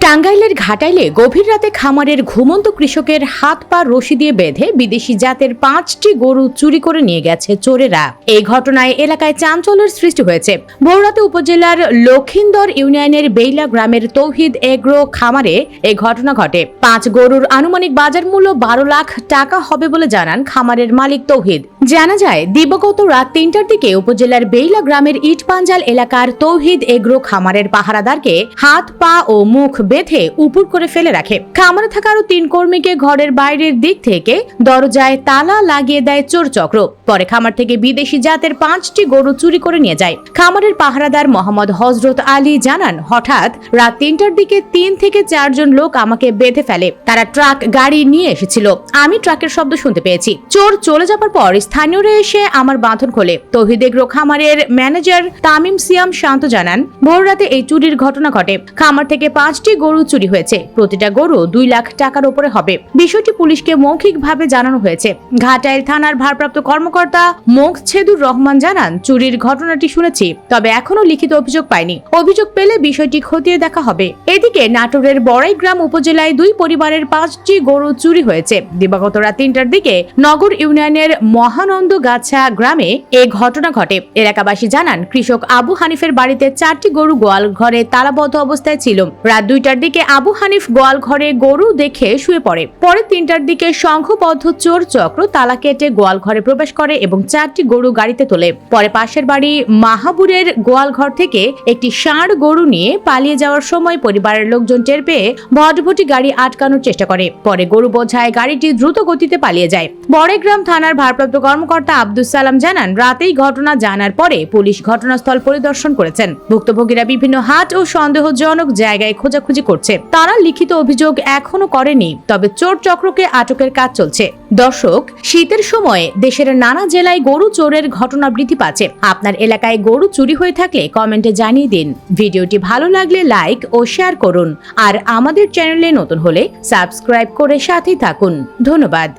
টাঙ্গাইলের ঘাটাইলে গভীর রাতে খামারের ঘুমন্ত কৃষকের হাত পা রশি দিয়ে বেঁধে বিদেশি জাতের 5টি গরু চুরি করে নিয়ে গেছে চোরেরা। এই ঘটনায় এলাকায় চাঞ্চল্যের সৃষ্টি হয়েছে। ভোররাতে উপজেলার লক্ষিন্দর ইউনিয়নের বেইলা গ্রামের তৌহিদ এগ্রো খামারে এই ঘটনা ঘটে। 5 গরুর আনুমানিক বাজার মূল্য 12 লাখ টাকা হবে বলে জানান খামারের মালিক তৌহিদ। জানা যায়, দিবাগত রাত 3টার দিকে উপজেলার বেইলা গ্রামের ইটপাঞ্জাল এলাকার তৌহিদ এগ্রো খামারের পাহারাদারকে হাত পা ও মুখ বেঁধে উপুর করে ফেলে রাখে। খামারে থাকা আরো 3 কর্মীকে ঘরের বাইরের দিক থেকে দরজায় তালা লাগিয়ে দেয় চোর চক্র। পরে খামার থেকে বিদেশি জাতের 5টি গরু চুরি করে নিয়ে যায়। খামারের পাহারাদার মোহাম্মদ হযরত আলী জানান, হঠাৎ রাত 3টার দিকে 3 থেকে 4 জন লোক আমাকে বেঁধে ফেলে। তারা ট্রাক গাড়ি নিয়ে এসেছিল। আমি ট্রাকের শব্দ শুনতে পেয়েছি। চোর চলে যাবার পর স্থানীয়রা এসে আমার বাঁধন খোলে। তৌহিদ এগ্রো খামারের ম্যানেজার তামিম সিয়াম শান্ত জানান, ভোর রাতে এই চুরির ঘটনা ঘটে। খামার থেকে 5টি গরু চুরি হয়েছে। প্রতিটা গরু 2 লাখ টাকার উপরে হবে। বিষয়টি পুলিশকে মৌখিকভাবে জানানো হয়েছে। ঘাটাইল থানার ভারপ্রাপ্ত কর্মকর্তা মোকছেদুর রহমান জানান, চুরির ঘটনাটি শুনেছি, তবে এখনো লিখিত অভিযোগ পাইনি। অভিযোগ পেলে বিষয়টি খতিয়ে দেখা হবে। এদিকে নাটোরের বড়াইগ্রাম উপজেলায় 2 পরিবারের 5টি গরু চুরি হয়েছে। দিবাগত রাত 3টার দিকে নগর ইউনিয়নের মহানন্দ গাছা গ্রামে এই ঘটনা ঘটে। এলাকাবাসী জানান, কৃষক আবু হানিফের বাড়িতে 4টি গরু গোয়াল ঘরে তালাবদ্ধ অবস্থায় ছিল। রাত 2টার দিকে আবু হানিফ গোয়াল ঘরে গরু দেখে শুয়ে পড়ে। পরে 3টার দিকে সংঘবদ্ধ চোর চক্র তালা কেটে গোয়াল ঘরে প্রবেশ করে এবং 4টি গরু গাড়িতে তোলে। পরে পাশের বাড়ি মাহাবুরের গোয়াল ঘর থেকে একটি ষাঁড় গরু নিয়ে পালিয়ে যাওয়ার সময় পরিবারের লোকজন টের পেয়ে ভটভটি গাড়ি আটকানোর চেষ্টা করে। পরে গরু বোঝায় গাড়িটি দ্রুত গতিতে পালিয়ে যায়। বড়াইগ্রাম থানার ভারপ্রাপ্ত কর্মকর্তা আব্দুস সালাম জানান, রাতেই ঘটনা জানার পরে পুলিশ ঘটনাস্থল পরিদর্শন করেছেন। ভুক্তভোগীরা বিভিন্ন হাট ও সন্দেহজনক জায়গায় খোঁজাখুঁজি করছে। তারা লিখিত অভিযোগ এখনো করেনি, তবে চোর চক্রকে আটকের কাজ চলছে। দর্শক, শীতের সময়ে দেশের নানা জেলায় গরু চোরের ঘটনা বৃদ্ধি পাচ্ছে। আপনার এলাকায় গরু চুরি হয়ে থাকলে কমেন্টে জানিয়ে দিন। ভিডিওটি ভালো লাগলে লাইক ও শেয়ার করুন। আর আমাদের চ্যানেলে নতুন হলে সাবস্ক্রাইব করে সাথেই থাকুন। ধন্যবাদ।